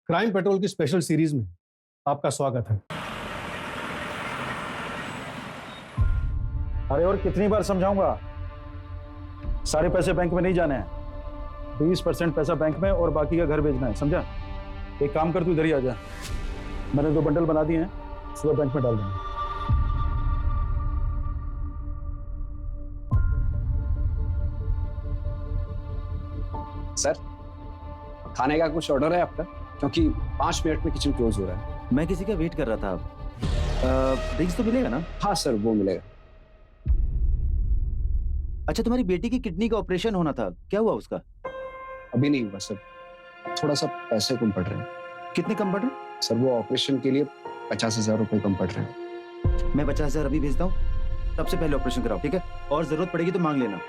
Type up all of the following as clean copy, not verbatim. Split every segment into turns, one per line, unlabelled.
Crime petrol की special series में आपका स्वागत है।
अरे और कितनी बार समझाऊंगा? सारे पैसे बैंक में नहीं जाने हैं। 20% पैसा बैंक में और बाकी का घर भेजना है, समझा? एक काम कर, तू इधर ही आ जा। मैंने 2 बंडल बना दिए हैं, सुबह बैंक में डाल देंगे।
सर, खाने का कुछ ऑर्डर है आपका? क्योंकि 5 मिनट में किचन क्लोज हो रहा है।
मैं किसी का वेट कर रहा था। ड्रिंक्स तो मिलेगा ना?
हाँ सर, वो मिलेगा।
अच्छा, तुम्हारी बेटी की किडनी का ऑपरेशन होना था, क्या हुआ उसका?
अभी नहीं हुआ सर, थोड़ा सा पैसे कम पड़ रहे हैं।
कितने कम पड़ रहे?
सर वो ऑपरेशन के लिए 50,000 रुपए कम पड़ रहे हैं।
मैं 50,000 अभी भेजता हूँ, सबसे पहले ऑपरेशन कराओ, ठीक है? और जरूरत पड़ेगी तो मांग लेना।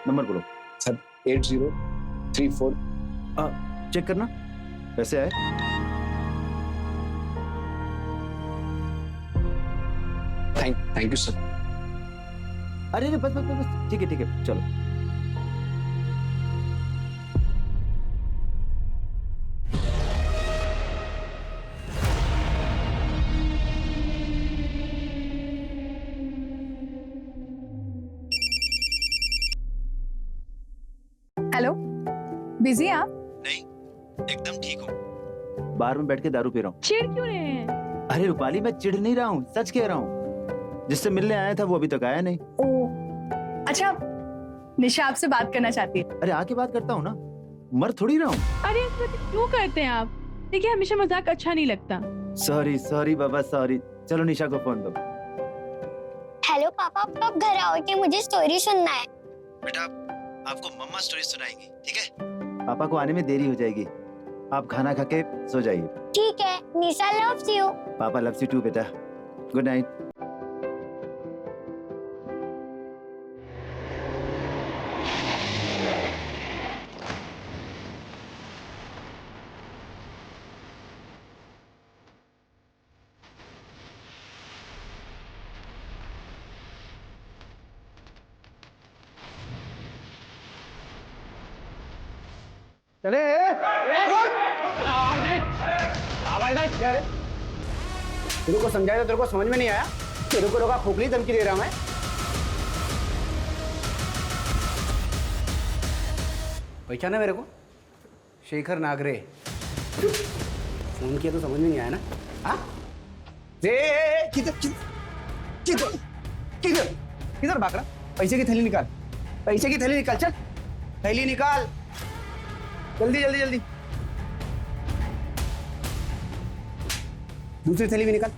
नंबर बोलो।
सर 8034।
चेक करना पैसे आए।
Thank you sir.
अरे बस बस बस, ठीक है चलो।
हेलो, बिजी आप?
नहीं, एकदम ठीक हूँ। बार में बैठ के दारू पी रहा हूँ।
चिढ़ क्यों रहे हैं?
अरे रूपाली, मैं चिढ़ नहीं रहा हूँ, सच कह रहा हूँ। जिससे मिलने आया था वो अभी तक आया नहीं।
ओ, अच्छा, निशा आपसे बात करना चाहती है।
अरे आके बात करता हूँ ना, मर थोड़ी रहा हूँ।
अरे ऐसा क्यों करते हैं आप? देखिए, हमेशा मजाक अच्छा नहीं लगता।
सॉरी बाबा, सॉरी। चलो निशा को फोन दो।
हेलो पापा, आप कब घर आओगे? मुझे स्टोरी सुनना है।
बेटा, आपको मम्मा स्टोरी सुनाएंगी, ठीक है? पापा को आने में देरी हो जाएगी, आप खाना खा के सो जाइए।
ठीक है, निशा लव्स यू।
पापा लव्स यू टू बेटा। Good night.
चले तेरे को समझाया तो तेरे को समझ में नहीं आया। तेरे को लोग खोखली धमकी दे रहा मैं। पहचाना मेरे को? शेखर नागरे। फोन किया तो समझ में नहीं आया ना? हाँ? किधर किधर किधर किधर भाग रहा? पैसे की थैली निकाल, पैसे की थैली निकाल। चल थैली निकाल, जल्दी जल्दी जल्दी। दूसरी थैली भी निकाल,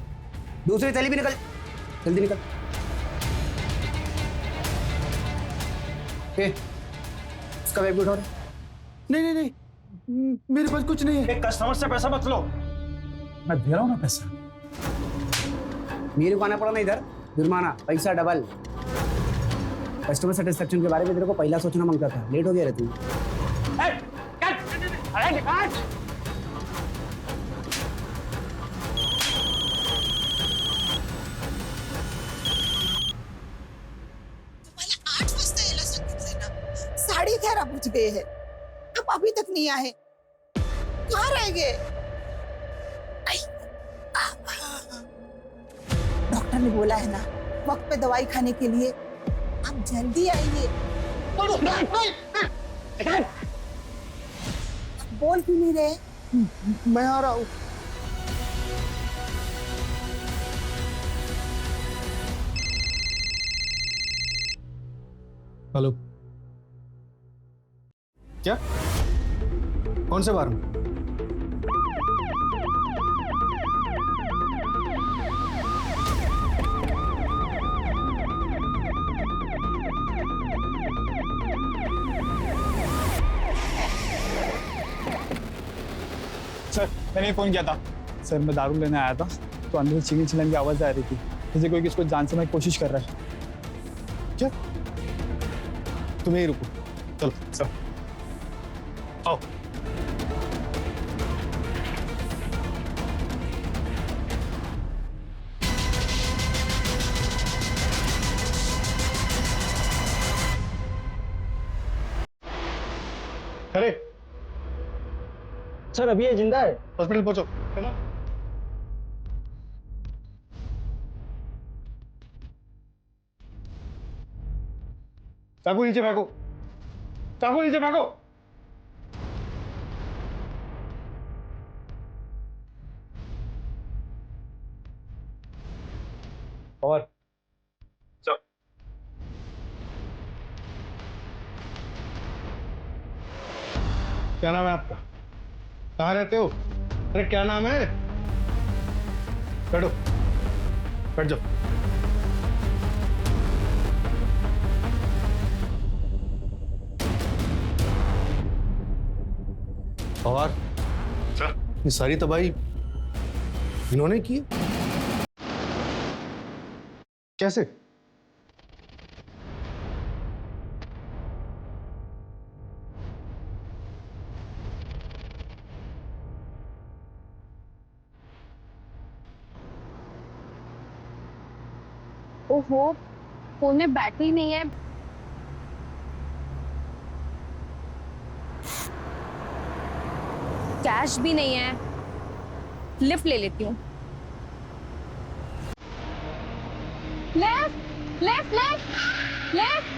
दूसरी थैली भी निकाल, जल्दी निकाल। इसका बैग भी उठा।
नहीं, मेरे पास कुछ नहीं है।
एक कस्टमर से पैसा मत लो, मैं दे रहा हूँ ना पैसा।
मेरे को आना पड़ा ना इधर, जुर्माना, पैसा डबल। कस्टमर सेटिस्फेक्शन के बारे में तेरे को पहला सोचना मांगता था, लेट हो गया रे तू।
साढ़े 11 बज गए हैं, अब अभी तक नहीं आए। कहाँ रह गए? डॉक्टर ने बोला है ना, वक्त पे दवाई खाने के लिए। आप जल्दी आइए। बोल क्यों नहीं रहे?
मैं आ रहा हूँ।
हेलो, क्या? कौन से बार में?
सर, मैंने फोन किया था। सर, मैं दारू लेने आया था तो अंदर से चिल्लम चिल्लम की आवाज आ रही थी, जैसे कोई किसको जान से मैं कोशिश कर रहा है। क्या? तुम यहीं रुको, चलो सर आओ। अरे सर अभी ये जिंदा है।
हॉस्पिटल पहुंचो। चाकू नीचे फेंको, चाकू नीचे फेंको। और चल। क्या नाम है आपका? कहाँ रहते हो? अरे क्या नाम है? बैठो, बैठ जाओ। और सर, ये सारी तबाही इन्होंने की है? कैसे?
ओहो, फोन में बैटरी नहीं है। कैश भी नहीं है। लिफ्ट ले लेती हूँ। Left left left left.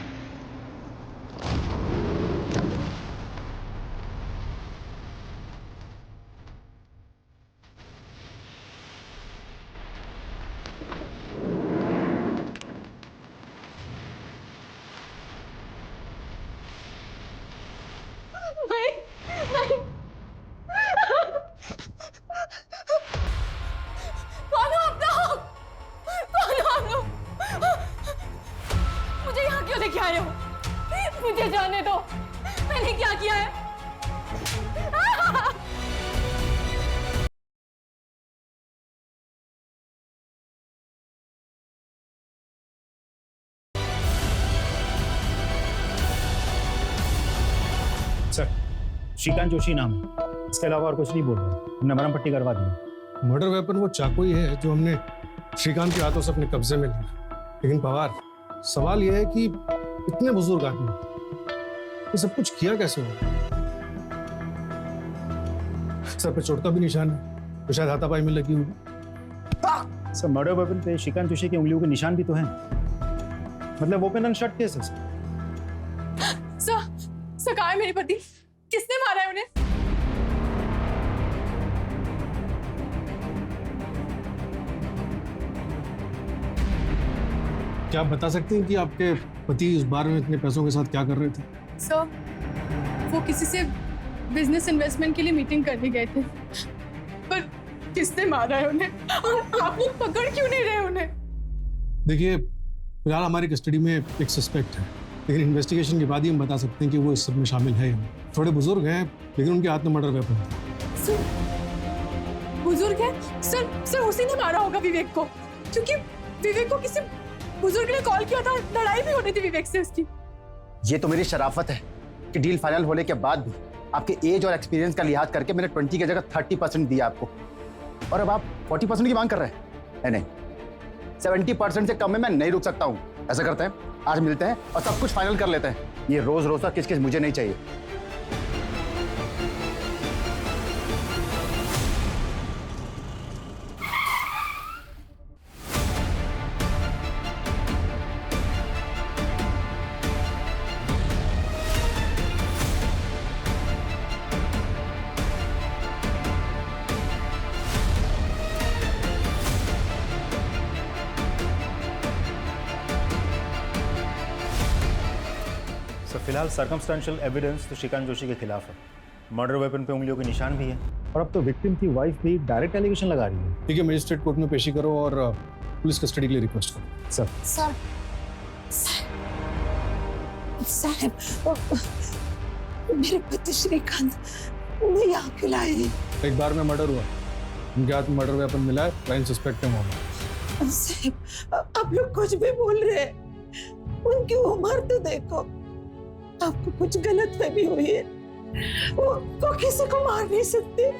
कौन हो आप लोग? कौन हो आप लोग? मुझे यहाँ क्यों लेके आए हो? मुझे जाने दो। मैंने क्या किया है?
सर श्रीकांत जोशी नाम है, इसके अलावा और कुछ नहीं बोल रहा। हमने मरहम पट्टी करवा दी।
मर्डर वेपन वो चाकू ही है जो हमने श्रीकांत के हाथों से अपने कब्जे में लिया। लेकिन पवार, सवाल यह है कि इतने बुजुर्ग आदमी ये सब कुछ किया कैसे हो? सर पे चोट का भी निशान है, तो शायद हाथापाई में लगी होगी।
सर मर्डर वेपन पे श्रीकांत जोशी की उंगलियों के निशान भी तो हैं। मतलब ओपन एंड शट केस है सर।
सर कहाँ है मेरे पति? किसने मारा है उन्हें?
क्या आप बता सकते हैं कि आपके पति इस बार में इतने पैसों के साथ क्या कर रहे थे?
सर वो किसी से बिजनेस इन्वेस्टमेंट के लिए मीटिंग करने गए थे, पर किसने मारा है उन्हें? और आप लोग पकड़ क्यों नहीं रहे उन्हें?
देखिए, फिलहाल हमारी कस्टडी में एक सस्पेक्ट है, लेकिन इन्वेस्टिगेशन के बाद ही हम बता सकते हैं कि वो इस सब में शामिल है। थोड़े बुजुर्ग हैं, लेकिन उनके हाथ में मर्डर वेपन था।
सर बुजुर्ग है? सर उसी ने मारा होगा विवेक को, क्योंकि विवेक को किसी बुजुर्ग ने कॉल किया था। लड़ाई भी होनी थी विवेक से उसकी।
ये तो मेरी शराफत है कि डील फाइनल होने के बाद भी आपके एज और एक्सपीरियंस का लिहाज करके मैंने 20 की जगह 30% दिया आपको, और अब आप 40% की मांग कर रहे हैं। नहीं, 70% से कम में मैं नहीं रुक सकता हूँ। ऐसा करते हैं, आज मिलते हैं और सब कुछ फाइनल कर लेते हैं। ये रोज रोज का किस मुझे नहीं चाहिए।
फिलहाल सर्कमस्टेंशियल एविडेंस तो श्रीकांत जोशी के खिलाफ है। मर्डर वेपन पे उंगलियों के निशान भी है, और अब तो विक्टिम की वाइफ भी डायरेक्ट एलिगेशन लगा रही है।
ठीक है, मजिस्ट्रेट कोर्ट में पेशी करो और पुलिस कस्टडी के लिए रिक्वेस्ट करो।
सर
साहब, मेरे पति श्रीकांत उन्हें यहाँ क्यों लाए हैं?
एक बार में मर्डर हुआ, उनके हाथ में मर्डर वेपन मिला है, क्राइम सस्पेक्ट है मोहम्मद।
साहब आप लोग कुछ भी बोल रहे हैं, उनकी उम्र तो देखो। आपको कुछ गलत फहमी हुई है। वो किसी को मार नहीं सकते,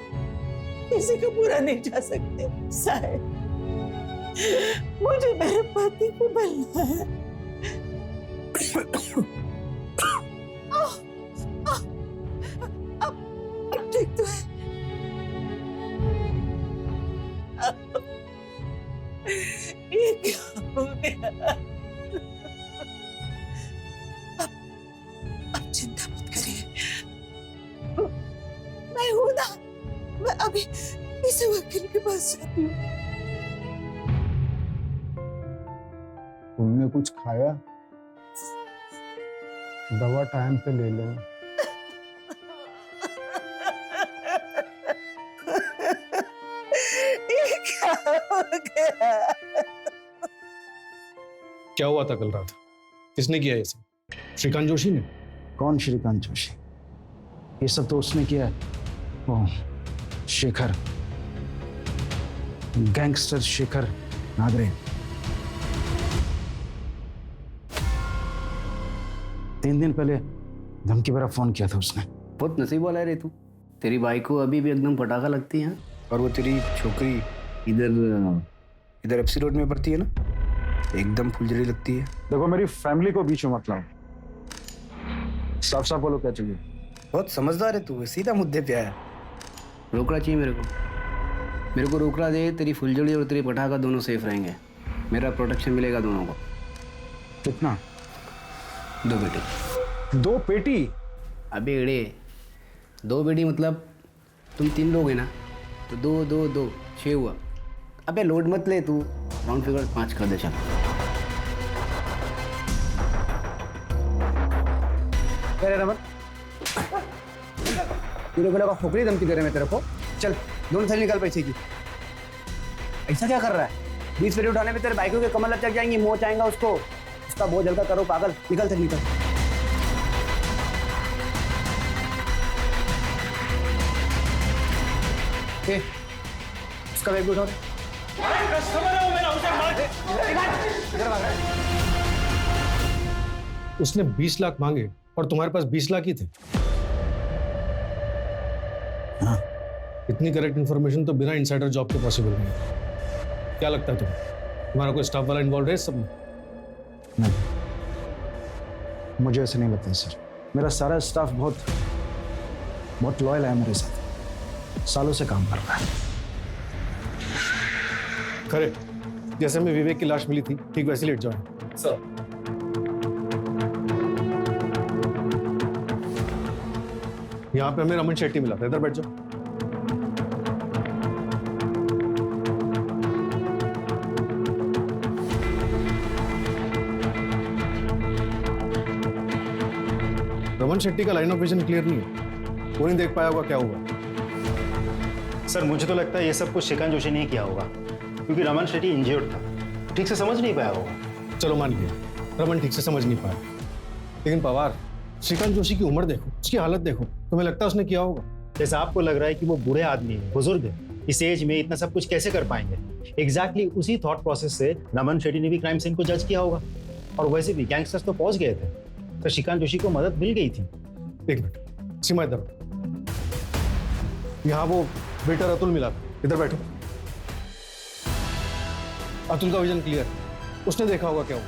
किसी को बुरा नहीं जा सकते। साहब मुझे मेरे पति को मिलना है। अब ठीक तो है, गया। अब चिंता मत करिए, मैं हूं ना, मैं अभी इस वकील के पास जाती हूँ।
तुमने कुछ खाया? दवा टाइम पे ले लो।
ये क्या हो गया?
क्या हुआ था कल रात? किसने किया ये सब? श्रीकांत जोशी ने?
कौन श्रीकांत जोशी? ये सब तो उसने किया है, वो शेखर, गैंगस्टर शेखर नागरे। 3 दिन पहले धमकी भरा फोन किया था उसने।
बहुत नसीब वाला है रे तू, तेरी बाइक को अभी भी एकदम पटाखा लगती है। और वो तेरी छोकरी इधर एफसी रोड में पड़ती है ना, एकदम फुलझड़ी लगती है।
देखो मेरी फैमिली को बीच में मत लाओ, साफ साफ बोलो क्या चाहिए।
बहुत समझदार है तू, सीधा मुद्दे पे आया। रोकड़ा चाहिए मेरे को रोकड़ा दे, तेरी फुलझड़ी और तेरी पटाखा दोनों सेफ रहेंगे, मेरा प्रोटेक्शन मिलेगा दोनों को।
कितना?
2 बेटी।
2 पेटी?
अबे एड़े, 2 बेटी मतलब तुम 3 लोग हैं ना, तो 2 2 2 6 हुआ। अबे लोड मत ले तू, राउंड फिगर 5 कर दे चल। अरे रमन, तेरे को लगा खोपड़ी धमकी दे रहे मैं तेरे को? चल दोनों थैली निकाल पैसे की। ऐसा क्या कर रहा है? 20 पेटी उठाने में तेरे बाइकों के कमर लटक जाएंगी, मोच आएगा उसको, उसका बोझ हल्का करो पागल। निकल थैली निकल। उसका बैग उठाओ।
उसने 20 लाख मांगे और तुम्हारे पास 20 लाख ही थे।
हाँ।
इतनी करेक्ट इन्फॉर्मेशन तो बिना इनसाइडर जॉब के पॉसिबल नहीं है। क्या लगता है तुम्हारा कोई स्टाफ वाला इन्वॉल्व है इस सब में?
नहीं, मुझे ऐसे नहीं लगता सर। मेरा सारा स्टाफ बहुत लॉयल है मेरे साथ, सालों से काम कर रहा है।
खरे, जैसे में विवेक की लाश मिली थी ठीक वैसे लेट जाओ सर। यहाँ पे हमें रमन शेट्टी मिला था, इधर बैठ जाओ। रमन शेट्टी का लाइन ऑफ विजन क्लियर नहीं है, वो नहीं देख पाया होगा क्या हुआ।
सर मुझे तो लगता है ये सब कुछ श्रीकांत जोशी ने किया होगा, क्योंकि रमन शेट्टी इंजर्ड था, ठीक से समझ नहीं पाया होगा।
चलो मान लिया, रमन ठीक से समझ नहीं पाया, लेकिन पवार, श्रीकांत जोशी की उम्र देखो, उसकी हालत देखो, तुम्हें लगता है उसने किया होगा?
जैसा आपको लग रहा है कि वो बूढ़े आदमी है, बुजुर्ग है, इस एज में इतना सब कुछ कैसे कर पाएंगे, एग्जैक्टली उसी थॉट प्रोसेस से रमन शेट्टी ने भी क्राइम सीन को जज किया होगा। और वैसे भी गैंगस्टर्स तो पहुंच गए थे, तो श्रीकांत जोशी को मदद मिल गई थी।
एक मिनट, सीमा इधर, यहाँ वो वेटर अतुल मिला था, इधर बैठो। अतुल का विजन क्लियर, उसने देखा होगा क्या हुआ,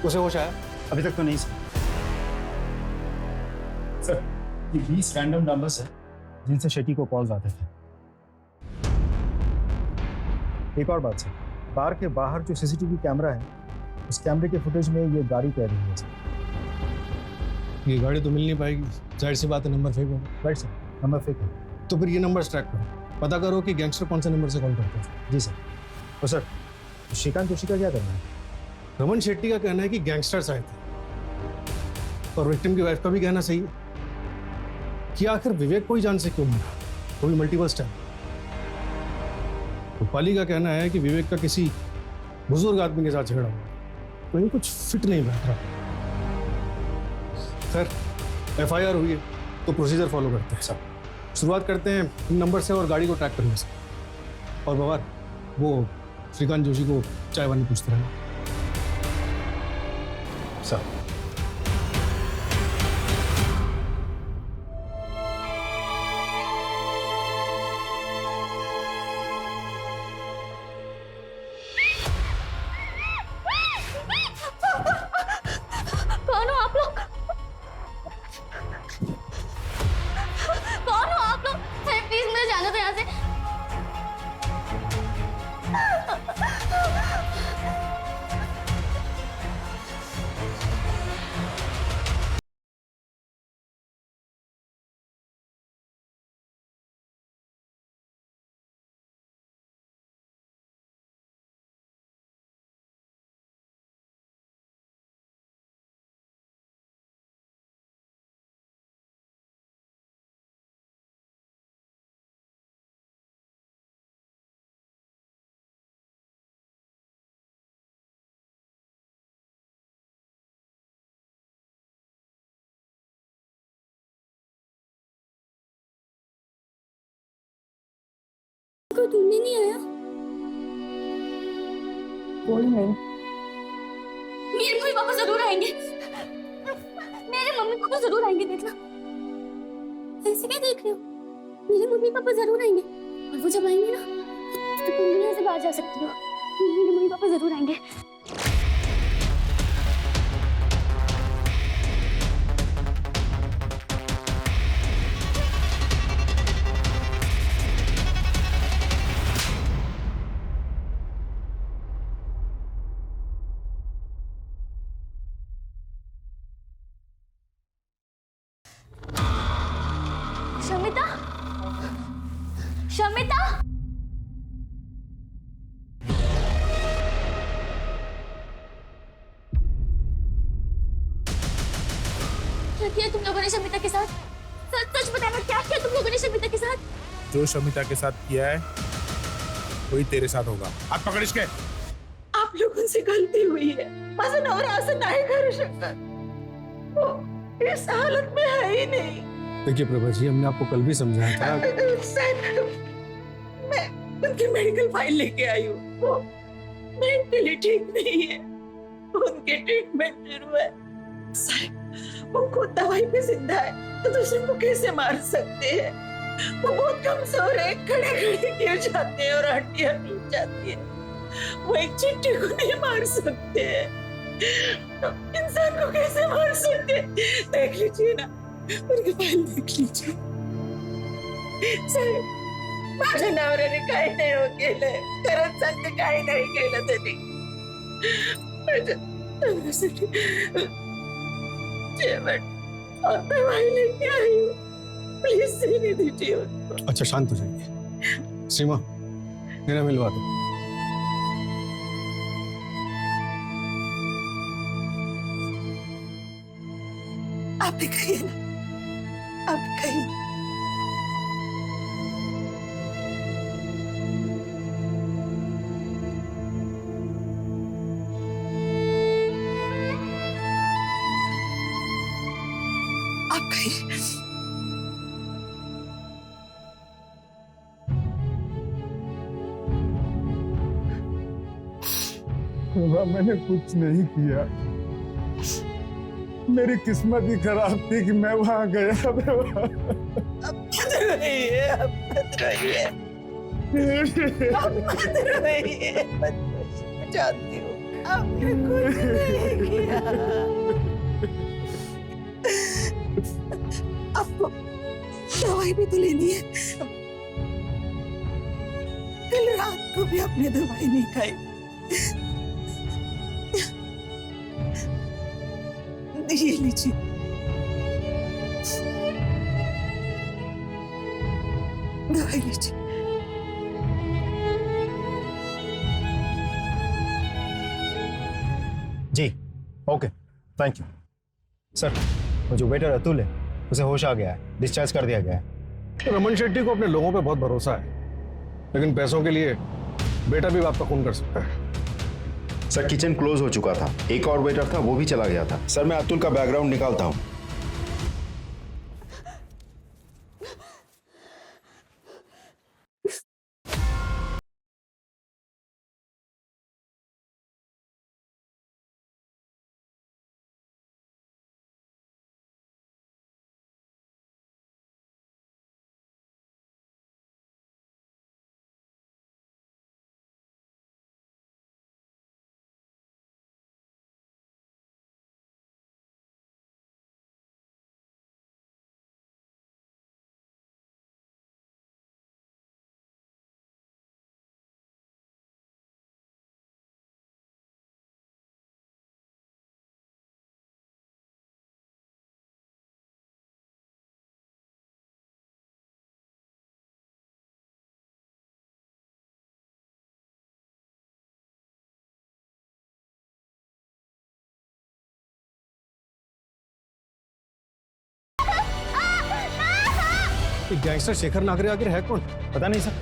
उसे होश आया?
अभी तक तो नहीं सर। ये 20 रैंडम नंबर्स है जिनसे शेट्टी को कॉल्स आते थे। एक और बात सर, बार के बाहर जो सीसीटीवी कैमरा है, उस कैमरे के फुटेज में ये गाड़ी कह रही है सर।
ये गाड़ी तो मिल नहीं पाएगी, जाहिर सी बात है, नंबर फेक होगा।
राइट सर, नंबर फेक है।
तो फिर ये नंबर ट्रैक करो, पता करो कि गैंगस्टर कौन से नंबर से कॉल करते हैं।
जी सर। तो सर श्रीकांत जोशी का क्या करना है?
रमन शेट्टी का कहना है कि गैंगस्टर्स आए थे, और विक्टिम की वाइफ का भी कहना सही है कि आखिर विवेक को ही जान से क्यों मारा, वो भी मल्टीपल स्टैप। रूपाली का कहना है कि विवेक का किसी बुजुर्ग आदमी के साथ झगड़ा हुआ, कहीं कुछ फिट नहीं बैठ रहा। खैर, FIR हुई है तो प्रोसीजर फॉलो करते हैं सब। शुरुआत करते हैं इन नंबर से और गाड़ी को ट्रैक करने से। और बवार, वो श्रीकांत जोशी को चाय वानी पूछते रहना
सर।
कौन हो आप लोग? कौन हो आप लोग? प्लीज मुझे जाने दो यहाँ से। ढूंढने नहीं आया? बोल नहीं। मेरे मम्मी पापा जरूर आएंगे, मेरे मम्मी पापा जरूर आएंगे, देखना। ऐसे क्या देख रहे हो? मेरे मम्मी पापा जरूर आएंगे, और वो जब आएंगे ना तो तुम भी यहाँ से बाहर जा सकती हो। मेरे मम्मी पापा जरूर आएंगे। शमिता, शमिता, क्या किया तुम लोगों ने शमिता के साथ? सच सच बताना, क्या किया तुम लोगों ने शमिता के साथ?
जो शमिता के साथ किया है वही तेरे साथ होगा। हाथ पकड़ इसके।
आप लोगों से गलती हुई है। माझा नवरा असं नाही करू शकत, वो इस हालत में है ही नहीं।
देखिए प्रभा जी, हमने आपको कल भी समझाया था।
सर, मैं उनकी मेडिकल फाइल लेके आई हूँ। वो मेंटली ठीक नहीं है, उनके ट्रीटमेंट शुरू है। साहब, वो खुद दवाई पे जिंदा है तो दूसरे को कैसे मार सकते हैं? वो बहुत कमजोर है, खड़े खड़े गिर जाते हैं और हड्डियां टूट जाती है। वो एक चिट्ठी को नहीं मार सकते हैं, इंसान को कैसे मार सकते हैं? देख लीजिए ना, उनकी फाइल देख लीजिए। साहेब, माझ्या नवऱ्याने काही नाही हो केलंय, खरंच सांगते काही नाही केलं त्यांनी। माझ्या नवऱ्यासाठी जेवण और दवाई लेके आई हूँ, प्लीज देने दीजिए उनको।
अच्छा शांत हो जाइए। सीमा, मेरा मिलवा दो।
आप भी कहिए ना, आप कहिए। आप कहिए।
मैंने कुछ नहीं किया, मेरी किस्मत ही खराब थी कि मैं वहां गया।
अब मत रोइए, अब मत रोइए, अब मत रोइए, मत रोइए। मैं जानती हूँ आपने कुछ नहीं किया। आपको दवाई भी तो लेनी है। कल रात को भी आपने दवाई नहीं खाई। ये लीजिए, दवाई लीजिए।
जी ओके, थैंक यू सर। वो जो वेटर अतुल है, उसे होश आ गया है, डिस्चार्ज कर दिया गया है।
रमन शेट्टी को अपने लोगों पे बहुत भरोसा है, लेकिन पैसों के लिए बेटा भी आपका खून कर सकता है।
सर किचन क्लोज हो चुका था, एक और वेटर था वो भी चला गया था। सर मैं अतुल का बैकग्राउंड निकालता हूँ।
गैंगस्टर शेखर नागरे आखिर है कौन?
पता नहीं सर,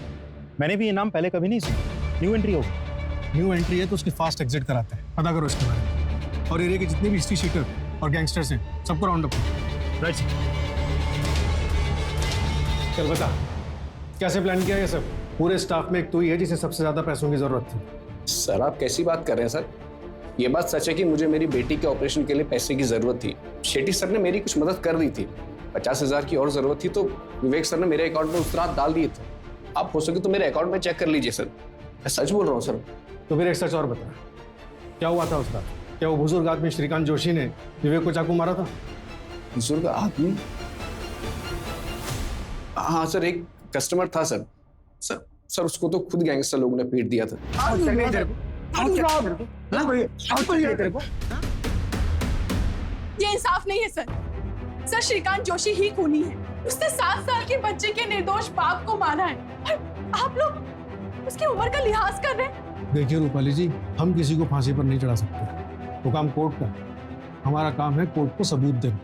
मैंने भी ये नाम पहले कभी नहीं सुना। न्यू एंट्री होगा।
न्यू एंट्री है तो उसकी फास्ट एग्जिट कराते हैं। पता करो इसके बारे में, और एरिया के जितने भी हिस्ट्री शीटर और गैंगस्टर्स हैं सबको राउंड अप करो।
Right sir.
चल बता, कैसे प्लान किया ये सब? पूरे स्टाफ में एक तो ही है जिसे सबसे ज्यादा पैसों की जरूरत थी।
सर आप कैसी बात कर रहे हैं सर? ये बात सच है कि मुझे मेरी बेटी के ऑपरेशन के लिए पैसे की जरूरत थी। शेट्टी सर ने मेरी कुछ मदद कर दी थी। 50,000 की और जरूरत थी तो विवेक सर ने मेरे अकाउंट में उस रात डाल दिए थे। आप हो सके तो मेरे अकाउंट में चेक कर लीजिए सर, मैं सच बोल रहा हूँ सर।
तो फिर एक सच और बता, क्या हुआ था उस रात? क्या वो बुजुर्ग आदमी श्रीकांत जोशी ने विवेक को चाकू मारा था?
बुजुर्ग आदमी? हाँ सर, एक कस्टमर था सर। सर उसको तो खुद गैंगस्टर लोगों ने पीट दिया था।
ये इंसाफ नहीं है सर। सर श्रीकांत जोशी ही खूनी है। उसने 7 साल के बच्चे के निर्दोष बाप को मारा है और आप लोग उसकी उम्र का लिहाज कर रहे हैं।
देखिए रूपाली जी, हम किसी को फांसी पर नहीं चढ़ा सकते, वो काम कोर्ट का। हमारा काम है कोर्ट को सबूत देना।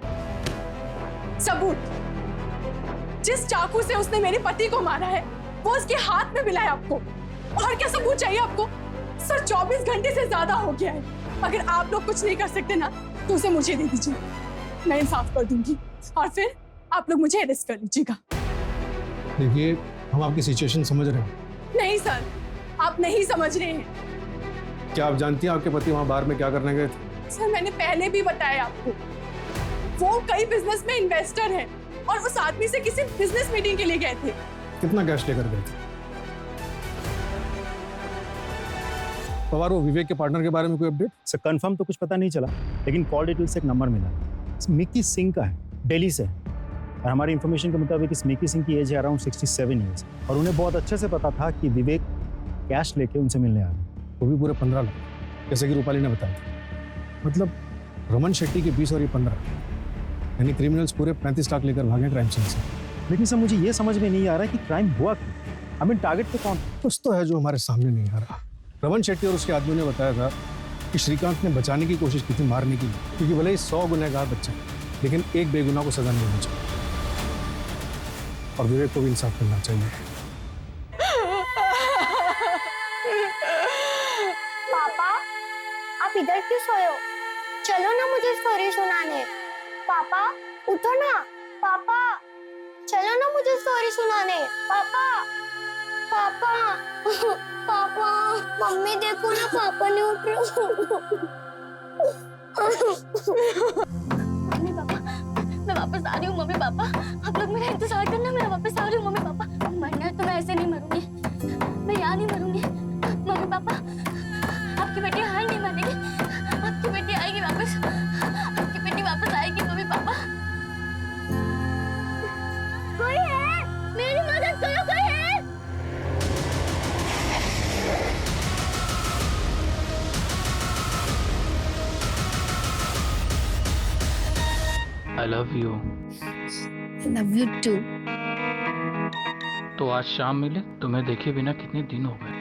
सबूत? जिस चाकू से उसने मेरे पति को मारा है वो उसके हाथ में मिला है आपको, और क्या सबूत चाहिए आपको? सर 24 घंटे से ज्यादा हो गया है। अगर आप लोग कुछ नहीं कर सकते ना तो उसे मुझे दे दीजिए, मैं इंसाफ कर दूंगी और फिर आप लोग मुझे अरेस्ट कर लीजिएगा।
देखिए हम आपकी सिचुएशन समझ रहे हैं।
नहीं सर, आप नहीं समझ रहे हैं।
क्या आप जानती हैं आपके पति वहां बाहर में क्या करने गए थे?
सर मैंने पहले भी बताया आपको, वो कई बिजनेस में इन्वेस्टर है और उस आदमी से किसी बिजनेस मीटिंग के लिए गए थे।
कितना कैश लेकर गए थे? पवार, वो विवेक के पार्टनर के बारे में कोई अपडेट?
सर कंफर्म तो कुछ पता नहीं चला, लेकिन कॉल डिटेल से एक नंबर मिला। मिक्की सिंह का है, दिल्ली से, और हमारी इंफॉर्मेशन के मुताबिक इस मिक्की सिंह की एज है अराउंड 67 ईयर्स, और उन्हें बहुत अच्छे से पता था कि विवेक कैश लेके उनसे मिलने आ रहे हैं,
वो भी पूरे 15 लाख, जैसे कि रूपाली ने बताया। मतलब रमन शेट्टी के 20 और ये 15, यानी क्रिमिनल्स पूरे 35 लाख लेकर भागे क्राइम सीन से।
लेकिन सर मुझे ये समझ में नहीं आ रहा है कि क्राइम हुआ क्यों? आई मीन टारगेट पे कौन?
कुछ तो है जो हमारे सामने नहीं आ रहा। रमन शेट्टी और उसके आदमी ने बताया था कि श्रीकांत ने बचाने की कोशिश की थी, मारने की, क्योंकि भले ही 100 गुनहगार बच्चे, लेकिन एक बेगुनाह को सजा नहीं होनी चाहिए और विवेक को भी इंसाफ करना चाहिए।
पापा आप इधर क्यों सोए हो? चलो ना मुझे स्टोरी सुनाने। पापा उठो ना। पापा चलो ना मुझे स्टोरी सुनाने। पापा पापा पापा मम्मी देखो ना, पापा नहीं उठ रहे। मम्मी पापा मैं वापस आ रही हूँ। मम्मी पापा आप लोग मेरा इंतजार करना, मैं वापस आ रही हूँ। मम्मी पापा मरना है तो मैं ऐसे नहीं मरूंगी, मैं यहाँ नहीं मरूंगी। मम्मी पापा आपकी बेटी हार नहीं मानेगी, आपकी बेटी आएगी वापस, आपकी बेटी वापस आएगी। मम्मी पापा कोई है, मेरी मदद करो, कोई है?
I love you.
I love you too.
तो आज शाम मिले, तुम्हें देखे बिना कितने दिन हो गए।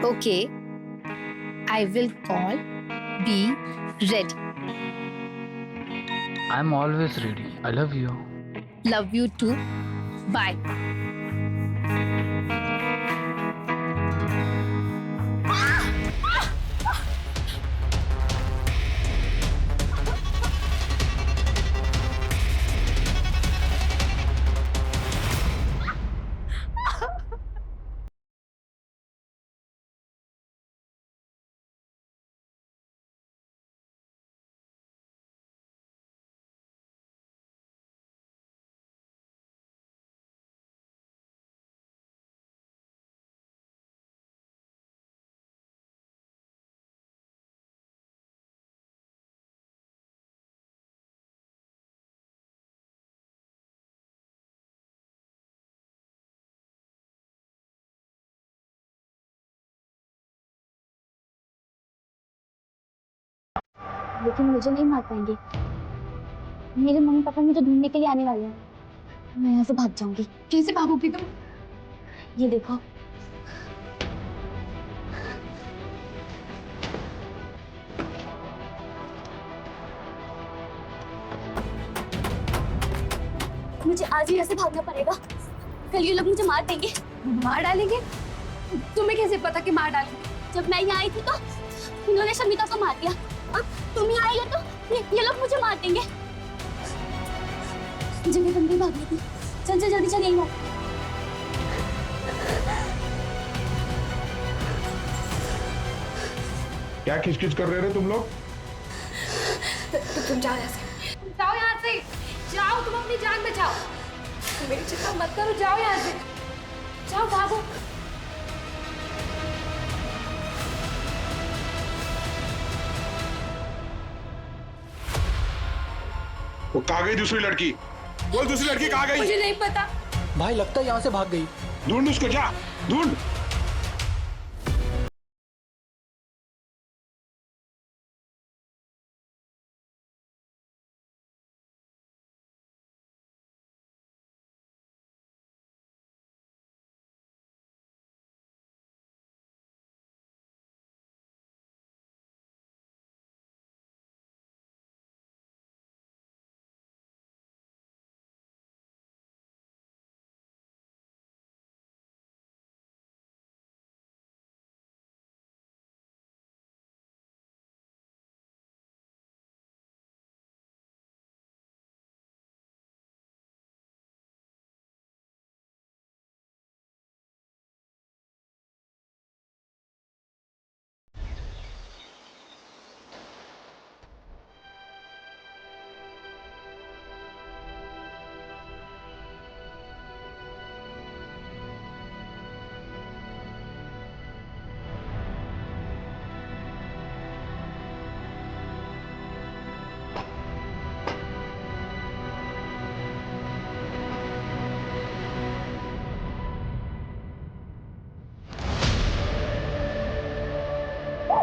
Okay, I will call. Be ready.
I'm always ready. I love you.
Love you too. Bye. लेकिन मुझे नहीं मार पाएंगे। मेरे मम्मी पापा मुझे ढूंढने के लिए आने वाले हैं। मैं यहाँ से भाग जाऊंगी।
कैसे भागोगी तुम?
ये देखो। मुझे आज ही यहाँ से भागना पड़ेगा, कल ये लोग मुझे मार देंगे।
मार डालेंगे? तुम्हें कैसे पता कि मार डालेंगे?
जब मैं यहाँ आई थी तो इन्होंने शर्मिता को मार दिया, अब तुम ही आएगा तो ये लोग मुझे मार देंगे। मुझे भी बंदी भागनी थी, चल चल जल्दी चल यहीं हो।
क्या खिचखिच कर रहे थे तुम लोग?
तुम जाओ यहाँ से, जाओ यहाँ से, जाओ, तुम अपनी जान बचाओ। मेरी चिंता मत करो, जाओ यहाँ से, जाओ, भागो।
वो कहाँ गई दूसरी लड़की? बोल, दूसरी लड़की कहाँ गई?
मुझे नहीं पता
भाई, लगता है यहाँ से भाग गई।
ढूंढ उसको, जा ढूंढ।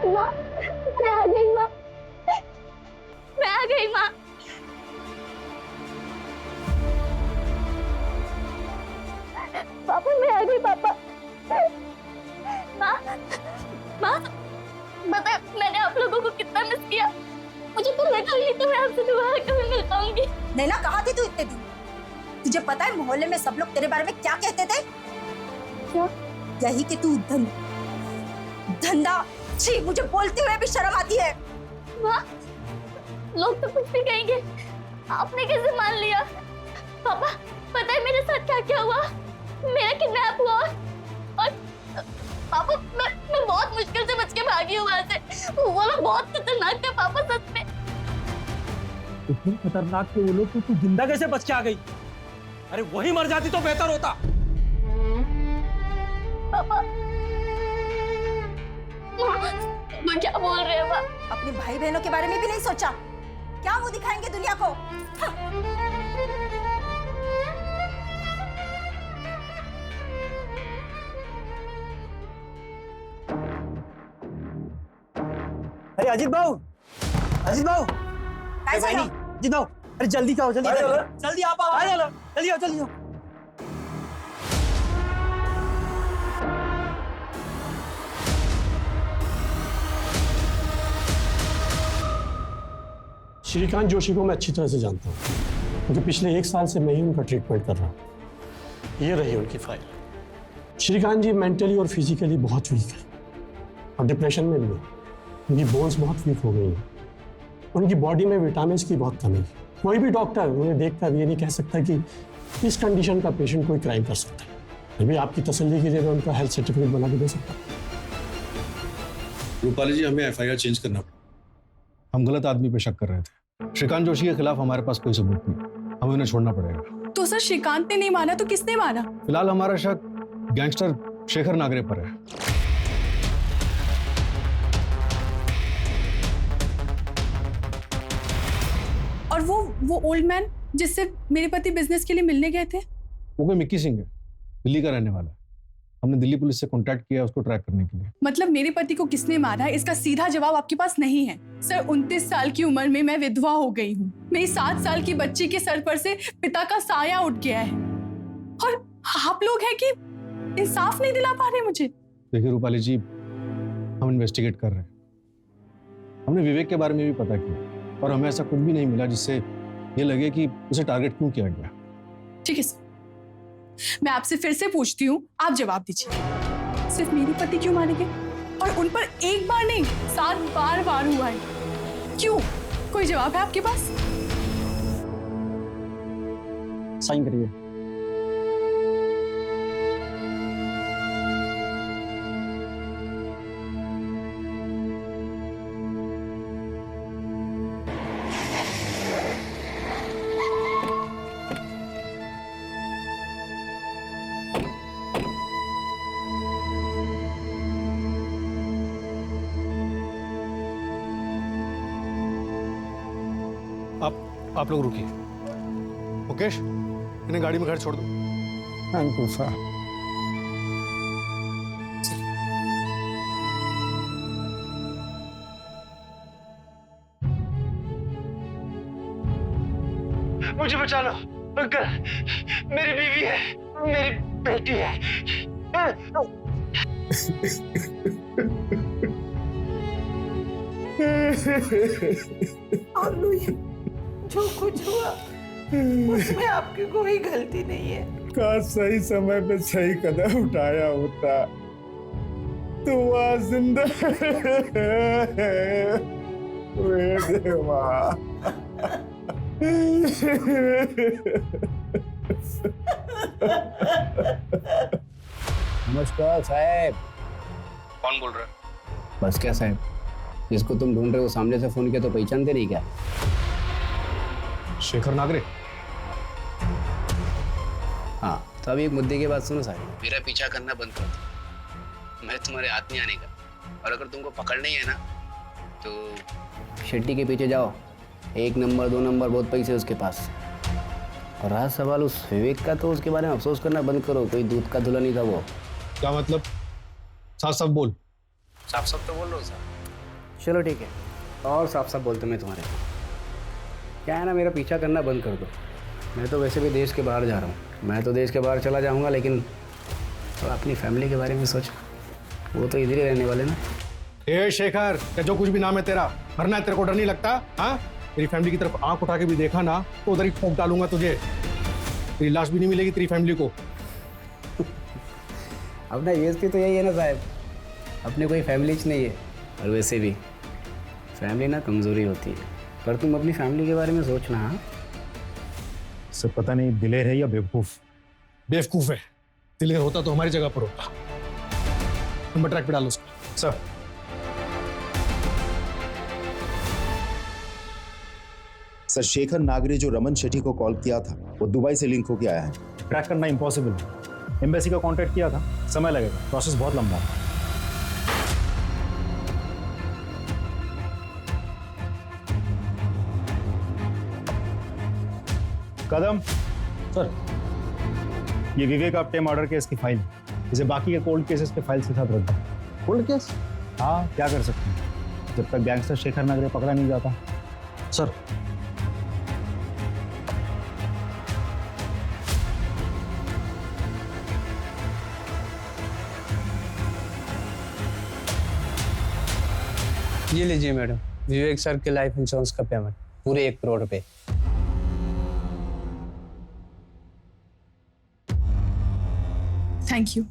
माँ, मैं आ गई माँ, मैं आ गई माँ। पापा, मैं आ गई पापा। माँ, माँ, पता मैंने आप लोगों को कितना मिस किया। मुझे तो लगा ही तो मैं आपसे दोबारा कभी मिल पाऊंगी।
नैना, कहाँ थी तू इतने दिन? तुझे पता है मोहल्ले में सब लोग तेरे बारे में क्या कहते थे?
क्या?
यही कि तू धंधा। छी, मुझे बोलते हुए भी शर्म आती है।
माँ, लोग तो कुछ भी कहेंगे, आपने कैसे मान लिया? पापा, पता है मेरे साथ क्या क्या हुआ? मेरा किडनैप हुआ और पापा मैं बहुत मुश्किल से बच के भागी हूँ वहाँ से। वो लोग बहुत खतरनाक थे पापा, सच में।
इतने खतरनाक थे वो लोग तो तू जिंदा कैसे बच के आ गई? अरे वही मर जाती तो बेहतर होता।
पापा, मैं क्या बोल रहे हैं?
अपने भाई बहनों के बारे में भी नहीं सोचा? क्या मुंह दिखाएंगे दुनिया को?
अरे अजीत भाऊ, अजीत भाऊ, अजीत भाऊ, अरे जल्दी आओ, जल्दी जल्दी आप आओ, जल्दी आओ, जल्दी आओ।
श्रीकांत जोशी को मैं अच्छी तरह से जानता हूँ, क्योंकि पिछले 1 साल से मैं ही उनका ट्रीटमेंट कर रहा हूँ। ये रही उनकी फाइल। श्रीकांत जी मेंटली और फिजिकली बहुत वीक है और डिप्रेशन में भी है। उनकी बोन्स बहुत वीक हो गई हैं। उनकी बॉडी में विटामिन की बहुत कमी है। कोई भी डॉक्टर उन्हें देखकर ये नहीं कह सकता कि इस कंडीशन का पेशेंट कोई क्राइम कर सकता है। फिर भी आपकी तसल्ली के लिए मैं उनका हेल्थ सर्टिफिकेट बना के दे सकता हूँ।
रूपाली जी, हमें FIR चेंज करना पड़ा। हम गलत आदमी पे शक कर रहे थे। श्रीकांत जोशी के खिलाफ हमारे पास कोई सबूत नहीं, हमें उन्हें छोड़ना पड़ेगा।
तो सर, श्रीकांत ने नहीं माना तो किसने माना?
फिलहाल हमारा शक गैंगस्टर शेखर नागरे पर है।
और वो ओल्ड मैन जिससे मेरे पति बिजनेस के लिए मिलने गए थे?
वो कोई मिक्की सिंह है, दिल्ली का रहने वाला है। हमने दिल्ली पुलिस से कांटेक्ट किया उसको ट्रैक करने के लिए।
मतलब मेरे पति को किसने मारा है, इसका सीधा जवाब आपके पास नहीं है? सर, 29 साल की उम्र में मैं विधवा हो गई हूँ। मेरी 7 साल की बच्ची के सर पर से पिता का साया उठ गया है और आप लोग हैं कि इंसाफ नहीं दिला पा रहे मुझे।
देखिए रूपाली जी, हम इन्वेस्टिगेट कर रहे हैं। हमने विवेक के बारे में भी पता किया और हमें ऐसा कुछ भी नहीं मिला जिससे ये लगे कि उसे टारगेट क्यों किया गया।
ठीक है सर, मैं आपसे फिर से पूछती हूँ, आप जवाब दीजिए। सिर्फ मेरे पति क्यों मारे गए? और उन पर एक बार नहीं 7 बार वार हुआ है। क्यों? कोई जवाब है आपके पास?
साइन करिए।
आप लोग रुकिए। मुकेश, इन्हें गाड़ी में घर छोड़ दो।
Thank you sir.
मुझे बचा लो अंकल, मेरी बीवी है, मेरी बेटी है।
और लुई, जो कुछ हुआ उसमें आपकी कोई गलती नहीं है।
का सही समय पे सही कदम उठाया होता तो वह जिंदा। वे देवा।
नमस्कार साहब।
कौन बोल रहा है?
बस क्या साहब, जिसको तुम ढूंढ रहे हो सामने से फोन किया तो पहचानते नहीं क्या?
शेखर नागरे।
हाँ, तो अभी एक मुद्दे की बात सुनो साहब। मेरा पीछा करना बंद कर दो, मैं तुम्हारे हाथ नहीं आने का। और अगर तुमको पकड़ना ही है ना तो शेट्टी के पीछे जाओ। 1 नंबर 2 नंबर बहुत पैसे उसके पास। और रहा सवाल उस विवेक का, तो उसके बारे में अफसोस करना बंद करो। कोई दूध का धुला नहीं था वो।
क्या मतलब? साफ साफ बोल।
साफ साफ तो बोल रहा हूँ साहब।
चलो ठीक है, और साफ साफ बोलते मैं तुम्हारे। क्या है ना, मेरा पीछा करना बंद कर दो। मैं तो वैसे भी देश के बाहर जा रहा हूँ। मैं तो देश के बाहर चला जाऊँगा, लेकिन तो अपनी फैमिली के बारे में सोच। वो तो इधर ही रहने वाले ना।
ए शेखर, क्या जो कुछ भी नाम है तेरा, मरना है तेरे को डर नहीं लगता? हाँ, मेरी फैमिली की तरफ आंख उठा के भी देखा ना तो उधर ही ठोक डालूंगा तुझे। तेरी लाश भी नहीं मिलेगी तेरी फैमिली को।
अपना बेइज्जती तो यही है ना साहब, अपने कोई फैमिली नहीं है। और वैसे भी फैमिली ना कमजोरी होती है, पर तुम अपनी फैमिली के बारे में सोचना। हाँ
सर, पता नहीं दिलेर है या बेवकूफ।
बेवकूफ है। दिलेर होता तो हमारी जगह पर होता। नंबर ट्रैक पे डालो उसको।
सर,
सर शेखर नागरे जो रमन शेट्टी को कॉल किया था वो दुबई से लिंक होके आया है।
ट्रैक करना इम्पॉसिबल है। एम्बेसी का कांटेक्ट किया था, समय लगेगा, प्रोसेस बहुत लंबा है। कदम
सर,
ये विवेक आप्टे मर्डर केस की फाइल, इसे बाकी के कोल्ड केसेस के फाइल के साथ रख दो।
Cold case?
हाँ, क्या कर सकते हैं जब तक गैंगस्टर शेखर नागरे पकड़ा नहीं जाता।
सर,
ये लीजिए मैडम, विवेक सर के लाइफ इंश्योरेंस का पेमेंट पूरे 1 करोड़ रुपए।
Thank you.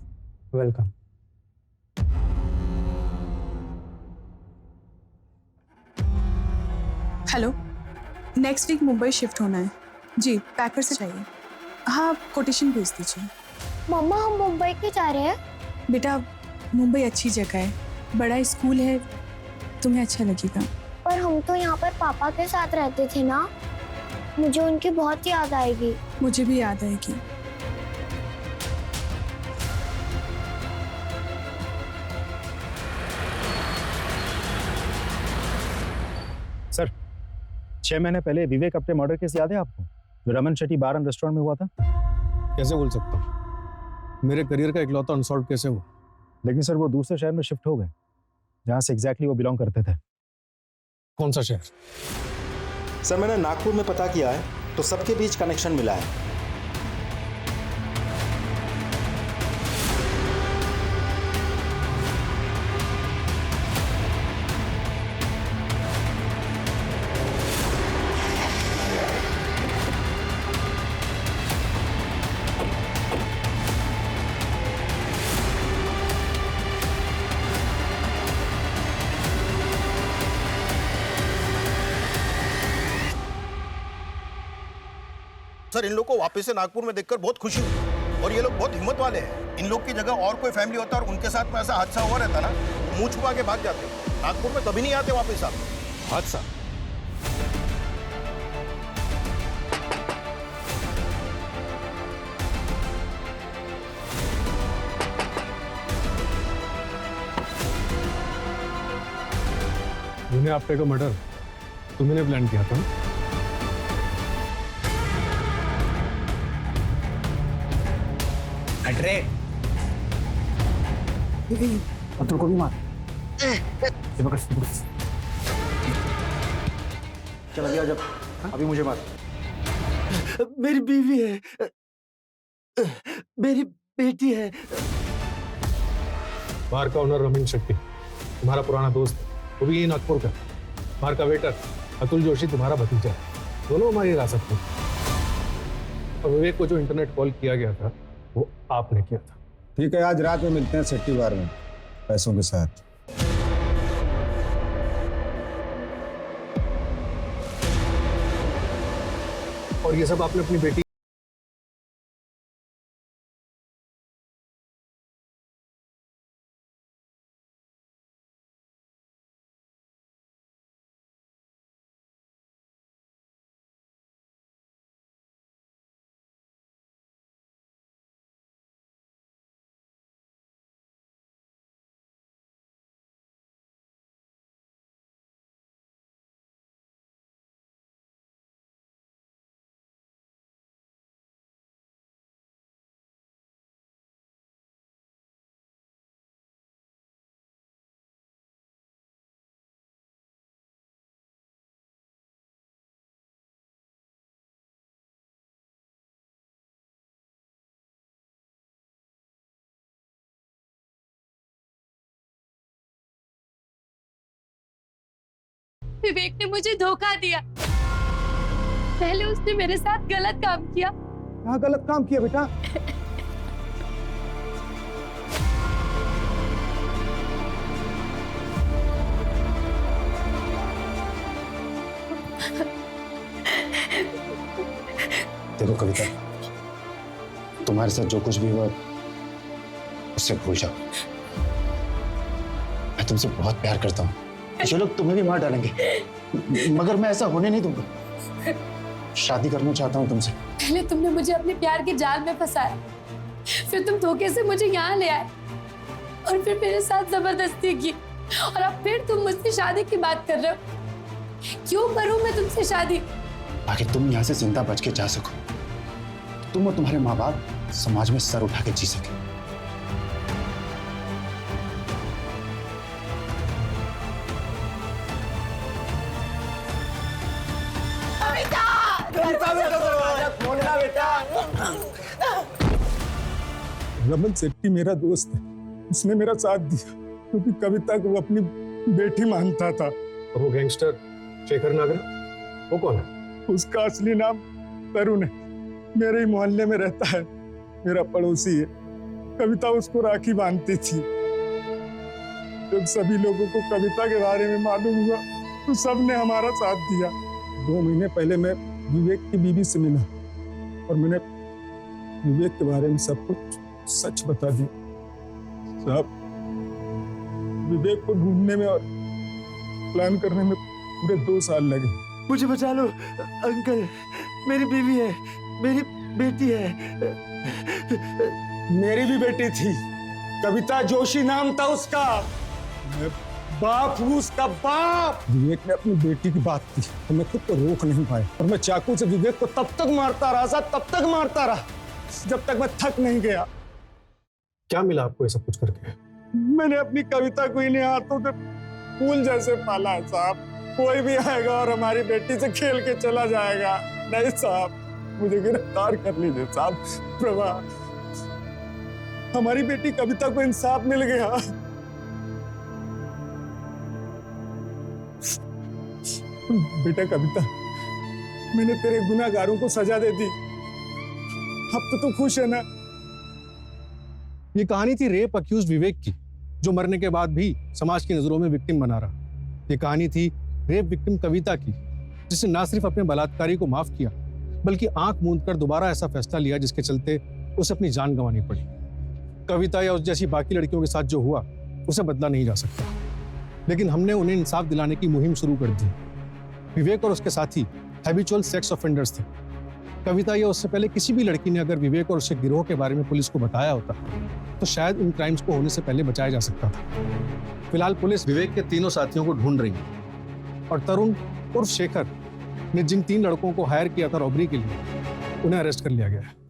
Welcome.
Hello, next week Mumbai shift होना है जी। पैकर से चाहिए। हाँ, कोटेशन भेज दीजिए।
मम्मा, हम मुंबई क्यों जा रहे हैं?
बेटा, मुंबई अच्छी जगह है, बड़ा स्कूल है, तुम्हें अच्छा लगेगा।
पर हम तो यहाँ पर पापा के साथ रहते थे ना, मुझे उनकी बहुत याद आएगी।
मुझे भी याद आएगी।
सर, 6 महीने पहले विवेक अपने मर्डर केस याद है आपको, जो रमन शेट्टी बार एंड रेस्टोरेंट में हुआ था?
कैसे बोल सकता हूँ? मेरे करियर का इकलौता अनसॉल्व कैसे हुआ?
लेकिन सर, वो दूसरे शहर में शिफ्ट हो गए जहां से एग्जैक्टली वो बिलोंग करते थे।
कौन सा शहर?
सर, मैंने नागपुर में पता किया है तो सबके बीच कनेक्शन मिला है।
सर, इन लोग को वापस से नागपुर में देखकर बहुत खुशी हुई और ये लोग बहुत हिम्मत वाले हैं। इन लोग की जगह और कोई फैमिली होता और उनके साथ में ऐसा हादसा हुआ रहता ना, तो मुंह छुपा के भाग जाते। नागपुर में कभी नहीं आते वापस आप। हादसा।
आपटे का मर्डर तुमने प्लान किया था ना?
हट रे।
अतुल को भी मार। चल अभी आ जा, अभी मुझे मार।
मेरी बीवी है, मेरी बेटी है।
बार का ओनर रमन शेट्टी तुम्हारा पुराना दोस्त है, वो भी यही नागपुर का। बार का वेटर अतुल जोशी तुम्हारा भतीजा है, दोनों हमारी हिरासत में। और विवेक को जो इंटरनेट कॉल किया गया था वो आपने किया था।
ठीक है, आज रात में मिलते हैं शेट्टी बार में पैसों के साथ।
और ये सब आपने अपनी बेटी
विवेक ने मुझे धोखा दिया। पहले उसने मेरे साथ गलत काम किया।
हाँ, गलत काम किया बेटा।
देखो कविता, तुम्हारे साथ जो कुछ भी हुआ उससे भूल जाओ। मैं तुमसे बहुत प्यार करता हूँ। ये लोग तुम्हें भी मार डालेंगे, मगर मैं ऐसा होने नहीं दूंगा। शादी करना चाहता हूँ तुमसे।
पहले तुमने मुझे अपने प्यार के जाल में फंसाया, फिर तुम धोखे से मुझे यहाँ ले आए और फिर मेरे साथ जबरदस्ती की, और अब फिर तुम मुझसे शादी की बात कर रहे हो। क्यों करूं मैं तुमसे शादी?
ताकि तुम यहाँ से जिंदा बच के जा सको, तुम और तुम्हारे माँ बाप समाज में सर उठा के जी सके।
रमन शेट्टी मेरा दोस्त है, उसने मेरा साथ दिया क्योंकि कविता को वो अपनी बेटी मानता था।
और वो गैंगस्टर शेखर नागरे, वो कौन है?
उसका असली नाम तरुण है, मेरे ही मोहल्ले में रहता है, मेरा पड़ोसी है। कविता उसको राखी बांधती थी। जब सभी लोगों को कविता के बारे में मालूम हुआ तो सबने हमारा साथ दिया। 2 महीने पहले मैं विवेक की बीवी से मिला और मैंने विवेक के बारे में सब कुछ सच बता दिया। साहब, विवेक को ढूंढने में और प्लान करने में पूरे 2 साल लगे।
मुझे बचा लो अंकल, मेरी बीवी है, मेरी बेटी है।
मेरी भी बेटी थी, कविता जोशी नाम था उसका। मैं बाप हूँ उसका बाप। विवेक ने अपनी बेटी की बात की तो मैं खुद को रोक नहीं पाया और मैं चाकू से विवेक को तब तक मारता रहा, तब तक मारता रहा जब तक मैं थक नहीं गया।
क्या मिला आपको ये सब कुछ करके?
मैंने अपनी कविता को इन्हीं हाथों से फूल जैसे पाला है साहब। कोई भी आएगा और हमारी बेटी से खेल के चला जाएगा। नहीं साहब, मुझे गिरफ्तार कर लीजिए साहब। प्रभा, हमारी बेटी कविता को इंसाफ मिल गया। बेटा कविता, मैंने तेरे गुनाहगारों को सजा दे दी, अब तो तू खुश है ना?
ये कहानी थी रेप अक्यूज विवेक की, जो मरने के बाद भी समाज की नजरों में विक्टिम बना रहा। ये कहानी थी रेप विक्टिम कविता की, जिसने ना सिर्फ अपने बलात्कारी को माफ किया बल्कि आंख मूंदकर दोबारा ऐसा फैसला लिया जिसके चलते उसे अपनी जान गंवानी पड़ी। कविता या उस जैसी बाकी लड़कियों के साथ जो हुआ उसे बदला नहीं जा सकता, लेकिन हमने उन्हें इंसाफ दिलाने की मुहिम शुरू कर दी। विवेक और उसके साथी हैबिचुअल सेक्स ऑफेंडर्स थे। कविता या उससे पहले किसी भी लड़की ने अगर विवेक और उसके गिरोह के बारे में पुलिस को बताया होता तो शायद इन क्राइम्स को होने से पहले बचाया जा सकता था। फिलहाल पुलिस विवेक के तीनों साथियों को ढूंढ रही है और तरुण उर्फ शेखर ने जिन 3 लड़कों को हायर किया था रॉबरी के लिए, उन्हें अरेस्ट कर लिया गया है।